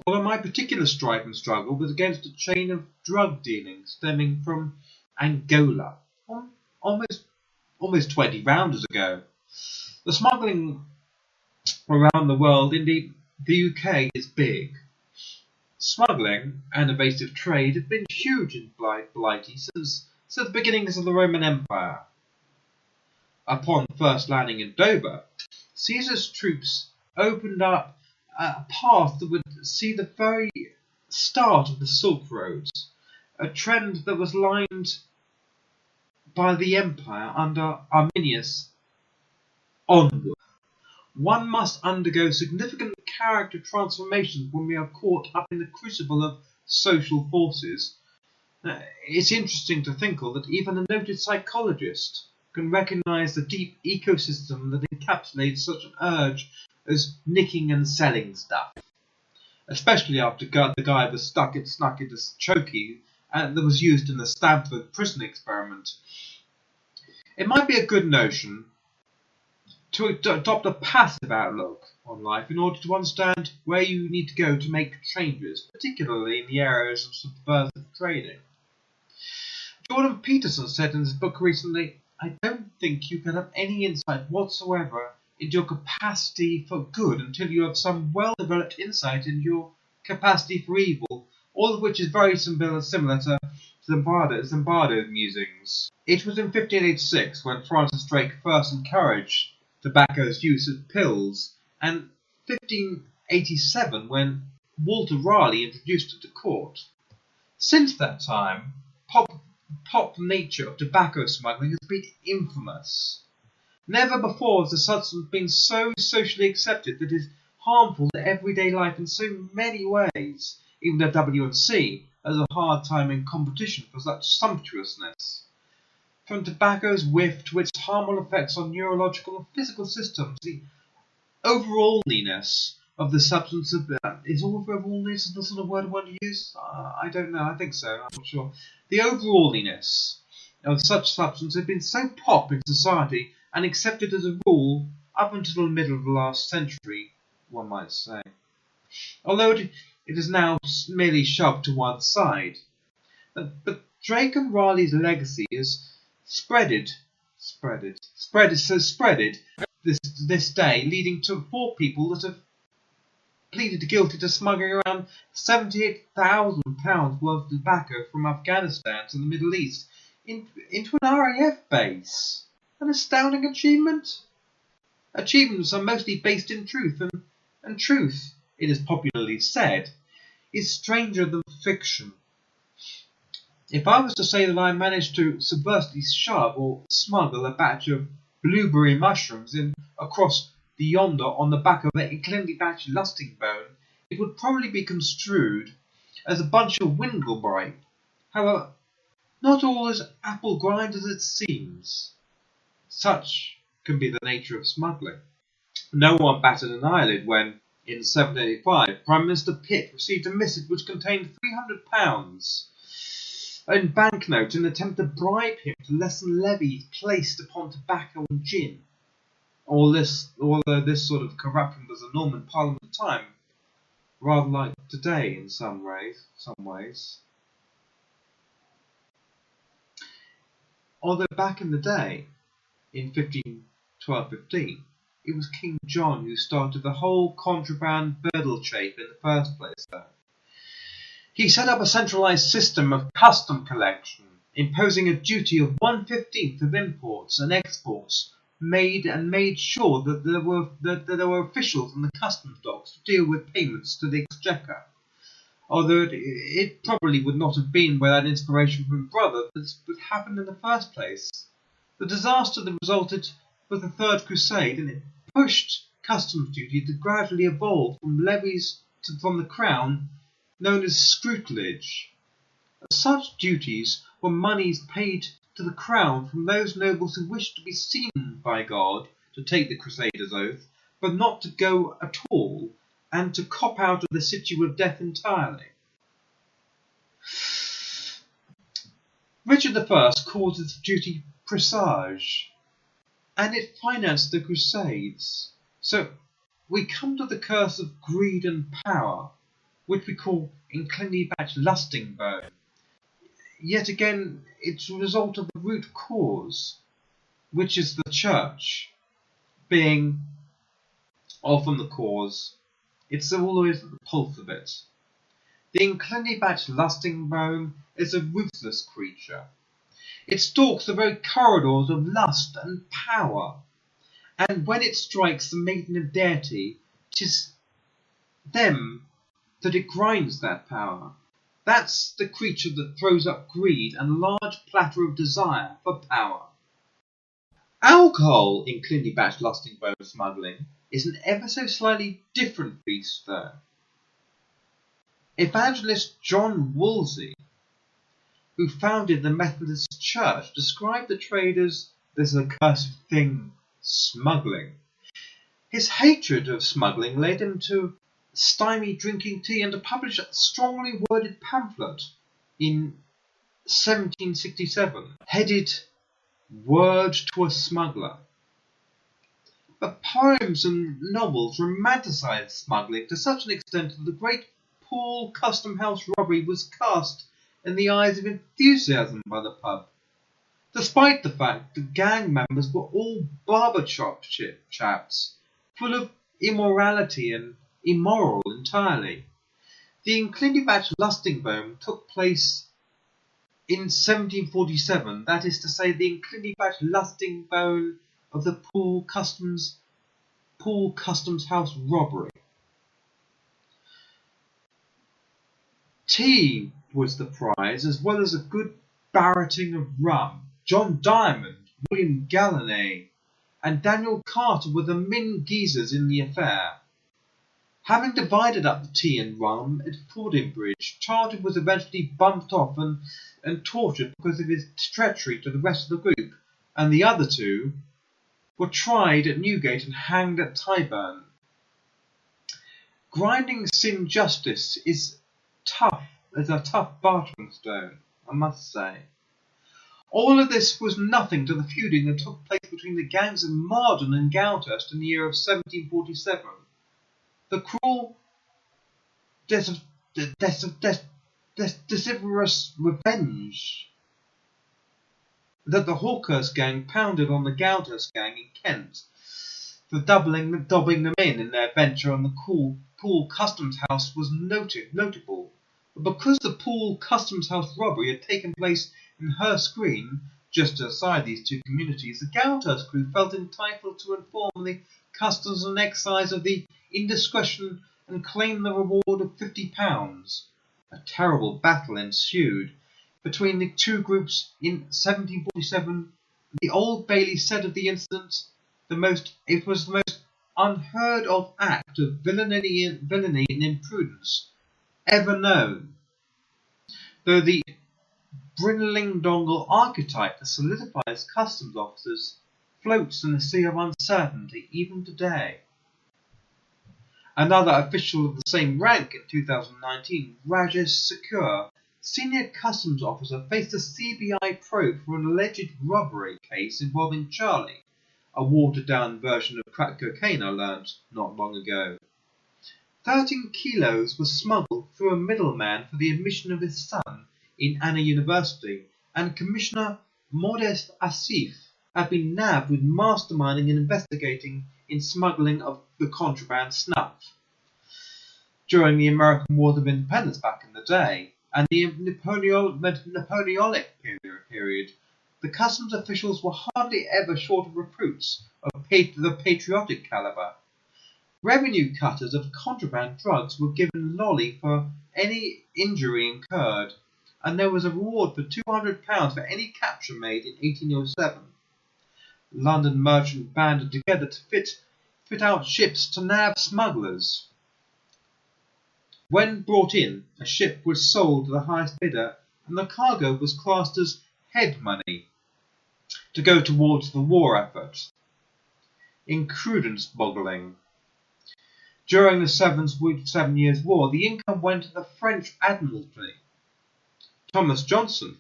Although my particular strife and struggle was against a chain of drug dealing stemming from Angola, almost 20 rounders ago. The smuggling around the world, indeed the UK, is big. Smuggling and evasive trade have been huge in Blighty since the beginnings of the Roman Empire. Upon first landing in Dover, Caesar's troops opened up a path that would see the very start of the Silk Roads, a trend that was lined by the empire under Arminius onward. One must undergo significant character transformations when we are caught up in the crucible of social forces. It's interesting to think that even a noted psychologist can recognize the deep ecosystem that encapsulates such an urge as nicking and selling stuff, especially after the guy was snuck into chokey that was used in the Stanford prison experiment. It might be a good notion to adopt a passive outlook on life in order to understand where you need to go to make changes, particularly in the areas of subversive trading. Jordan Peterson said in his book recently, "I don't think you can have any insight whatsoever into your capacity for good until you have some well-developed insight into your capacity for evil," all of which is very similar to Zimbardo's musings. It was in 1586 when Francis Drake first encouraged tobacco's use as pills, and 1587 when Walter Raleigh introduced it to court. Since that time, pop nature of tobacco smuggling has been infamous. Never before has the substance been so socially accepted that it is harmful to everyday life in so many ways. Even the W&C has a hard time in competition for such sumptuousness. From tobacco's whiff to its harmful effects on neurological and physical systems, the overallness of the substance is overallness the sort of word I want to use? I don't know. I think so. I'm not sure. The overallness of such substance has been so pop in society and accepted as a rule up until the middle of the last century, one might say. Although it is now merely shoved to one side. But Drake and Raleigh's legacy is spreaded this day, leading to 4 people that have pleaded guilty to smuggling around £78,000 worth of tobacco from Afghanistan to the Middle East into an RAF base. An astounding achievement. Achievements are mostly based in truth, and truth, it is popularly said, is stranger than fiction. If I was to say that I managed to subversively shove or smuggle a batch of blueberry mushrooms across the yonder on the back of an Englande batch lusting bone, it would probably be construed as a bunch of winglebright. However, not all is apple grind as it seems. Such can be the nature of smuggling. No one batted an eyelid when, in 1785, Prime Minister Pitt received a missive which contained £300 in banknotes in an attempt to bribe him to lessen levies placed upon tobacco and gin. Although this sort of corruption was the norm in Parliament at the time, rather like today in some ways. Although back in the day, in 1512-15, it was King John who started the whole contraband birdle chafe in the first place, though. He set up a centralised system of custom collection, imposing a duty of 1/15 of imports and exports, made sure that there were officials in the customs docks to deal with payments to the exchequer. Although it probably would not have been without inspiration from his brother that this would happen in the first place. The disaster that resulted was the Third Crusade, and it pushed customs duty to gradually evolve from levies from the crown, known as scrutilage. Such duties were monies paid to the crown from those nobles who wished to be seen by God to take the Crusader's oath, but not to go at all, and to cop out of the situ of death entirely. Richard I called this duty presage, and it financed the Crusades. So we come to the curse of greed and power. which we call Englande lusting bone. Yet again, it's a result of the root cause, which is the church, being often the cause. It's always at the pulse of it. The Englande lusting bone is a ruthless creature. It stalks the very corridors of lust and power, and when it strikes the maiden of deity, 'tis them that it grinds that power. That's the creature that throws up greed and a large platter of desire for power. Alcohol in Englande lusting bone smuggling is an ever so slightly different beast though. Evangelist John Woolsey, who founded the Methodist Church, described the trade as this accursed thing, smuggling. His hatred of smuggling led him to stymie drinking tea and to publish a strongly worded pamphlet in 1767, headed Word to a Smuggler. But poems and novels romanticised smuggling to such an extent that the great Poole Custom House robbery was cast in the eyes of enthusiasm by the pub, despite the fact that gang members were all barber shop chaps, full of immorality and immoral entirely. The Englande lusting bone took place in 1747, that is to say, the Englande lusting bone of the Poole Customs House robbery. Tea was the prize, as well as a good barretting of rum. John Diamond, William Galloway, and Daniel Carter were the main geezers in the affair. Having divided up the tea and rum at Fordingbridge, Carter was eventually bumped off and tortured because of his treachery to the rest of the group, and the other two were tried at Newgate and hanged at Tyburn. Grinding sin justice is a tough bartering stone, I must say. All of this was nothing to the feuding that took place between the gangs of Marden and Goudhurst in the year of 1747. The cruel, deciduous revenge that the Hawkhurst gang pounded on the Goudhurst gang in Kent for dobbing them in their venture on the Poole Customs House was notable. But because the Poole Customs House robbery had taken place in Hurst Green, just outside these two communities, the Goudhurst crew felt entitled to inform the Customs and Excise of the indiscretion and claim the reward of £50. A terrible battle ensued between the two groups in 1747. The Old Bailey said of the incident, it was the most unheard of act of villainy and imprudence ever known, though the Brinling-Dongle archetype that solidifies customs officers floats in a sea of uncertainty even today. Another official of the same rank in 2019, Rajesh Sekur, senior customs officer, faced a CBI probe for an alleged robbery case involving Charlie, a watered-down version of crack cocaine I learned not long ago. 13 kilos was smuggled through a middleman for the admission of his son in Anna University, and Commissioner Modest Asif had been nabbed with masterminding and investigating in smuggling of the contraband snuff during the American Wars of Independence back in the day and the Napoleonic period. The customs officials were hardly ever short of recruits of the patriotic calibre. Revenue cutters of contraband drugs were given lolly for any injury incurred, and there was a reward for £200 for any capture made in 1807. London merchants banded together to fit out ships to nab smugglers. When brought in, a ship was sold to the highest bidder, and the cargo was classed as head money to go towards the war effort. Incrudence-boggling. During the 7 Years' War, the income went to the French Admiralty. Thomas Johnson,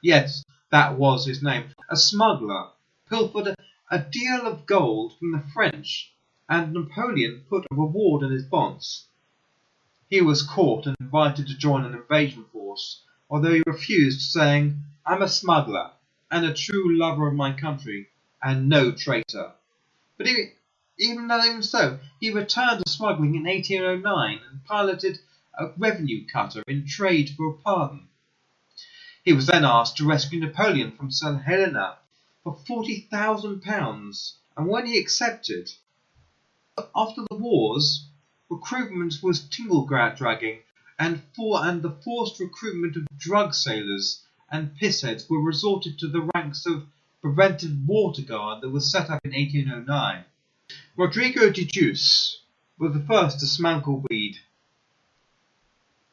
yes, that was his name, a smuggler, pilfered a deal of gold from the French, and Napoleon put a reward in his bonds. He was caught and invited to join an invasion force, although he refused, saying, "I'm a smuggler, and a true lover of my country, and no traitor." But even so, he returned to smuggling in 1809 and piloted a revenue cutter in trade for a pardon. He was then asked to rescue Napoleon from St. Helena for £40,000, and when he accepted, after the wars, recruitment was tingle-dragging, and the forced recruitment of drug sailors and pissheads were resorted to the ranks of preventive water guard that was set up in 1809. Rodrigo de Juice was the first to smuggle weed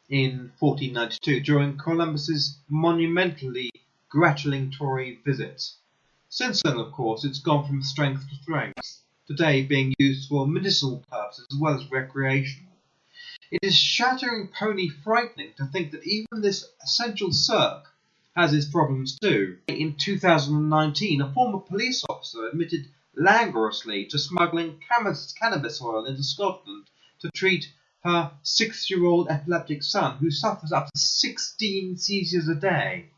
in 1492 during Columbus's monumentally gratulatory visit. Since then, of course, it's gone from strength to strength, today being used for medicinal purposes as well as recreational. It is shatteringly frightening to think that even this essential circ has its problems too. In 2019, a former police officer admitted languorously to smuggling cannabis oil into Scotland to treat her 6-year-old epileptic son, who suffers up to 16 seizures a day.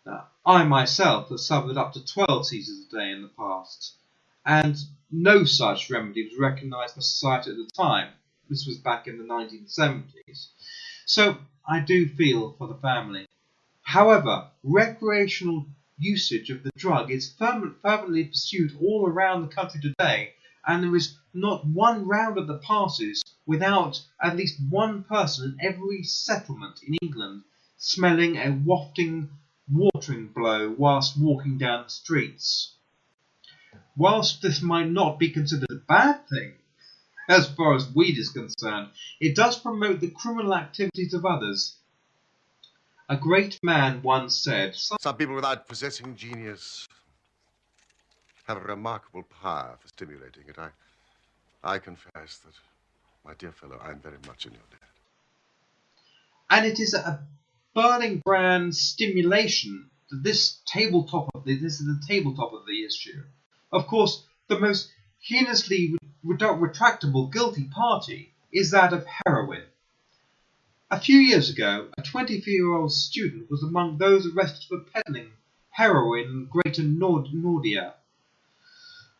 Now, I myself have suffered up to 12 seizures a day in the past, and no such remedy was recognised by society at the time. This was back in the 1970s. So I do feel for the family. However, recreational usage of the drug is fervently pursued all around the country today, and there is not one round that passes without at least one person in every settlement in England smelling a wafting watering blow whilst walking down the streets. Whilst this might not be considered a bad thing, as far as weed is concerned, it does promote the criminal activities of others. A great man once said, "Some people without possessing genius have a remarkable power for stimulating it. I confess that, my dear fellow, I am very much in your debt." And it is a burning brand stimulation that this is the tabletop of the issue. Of course, the most heinously retractable guilty party is that of heroin. A few years ago, a 24-year-old student was among those arrested for peddling heroin in Greater Nordia,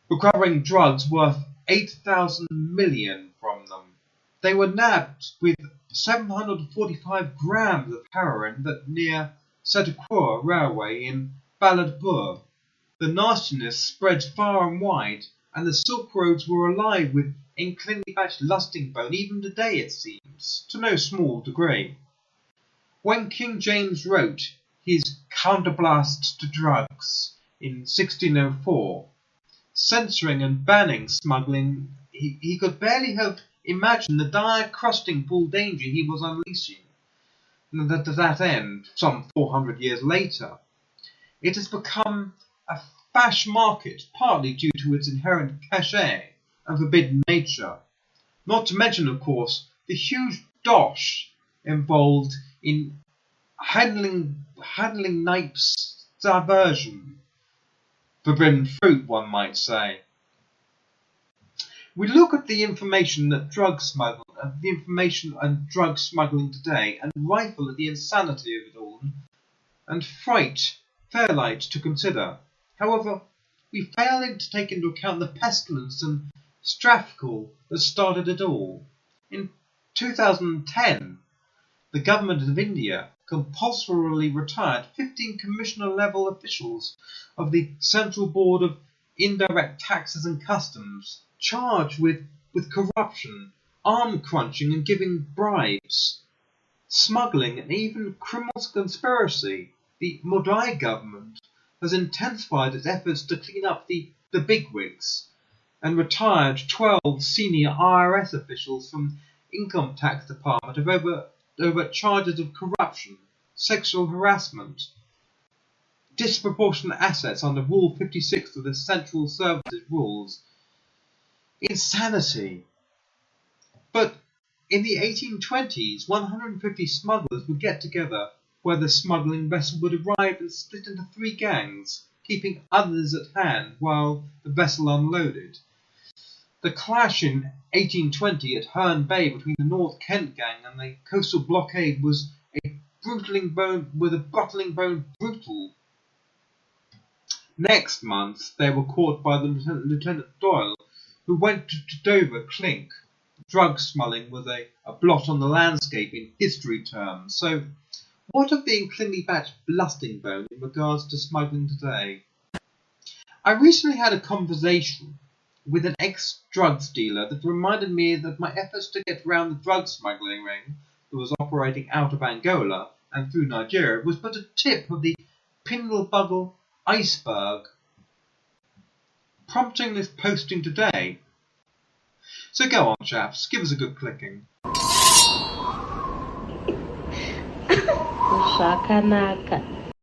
recovering drugs worth 8,000 million from them. They were nabbed with 745 grams of heroin near Sedecourt Railway in Balladpur. The nastiness spread far and wide, and the Silk Roads were alive with uncleanly batched lusting bone, even today it seems, to no small degree. When King James wrote his Counterblast to Drugs in 1604, censoring and banning smuggling, he could barely have imagined the dire crusting full danger he was unleashing. And to that end, some 400 years later, it has become a fash market, partly due to its inherent cachet and forbidden nature. Not to mention, of course, the huge dosh involved in handling Knight's diversion. Forbidden fruit, one might say. We look at the information and drug smuggling today, and rifle at the insanity of it all, and fright Fairlight to consider. However, we fail to take into account the pestilence and strafcal that started it all. In 2010, the government of India compulsorily retired 15 commissioner-level officials of the Central Board of Indirect Taxes and Customs, charged with corruption, arm crunching and giving bribes, smuggling and even criminal conspiracy. The Modi government has intensified its efforts to clean up the bigwigs and retired 12 senior IRS officials from Income Tax Department over charges of corruption, sexual harassment, disproportionate assets under Rule 56 of the Central Services Rules. Insanity. But in the 1820s, 150 smugglers would get together where the smuggling vessel would arrive and split into 3 gangs, keeping others at hand while the vessel unloaded. The clash in 1820 at Herne Bay between the North Kent gang and the coastal blockade was a bottling bone brutal. Next month they were caught by the Lieutenant Doyle, who went to Dover clink. Drug smuggling was a blot on the landscape in history terms. So what of the Englande batch blasting bone in regards to smuggling today? I recently had a conversation with an ex-drugs dealer that reminded me that my efforts to get around the drug smuggling ring that was operating out of Angola and through Nigeria was but a tip of the Pindle iceberg, prompting this posting today. So go on, chaps, give us a good clicking. Shakanaka.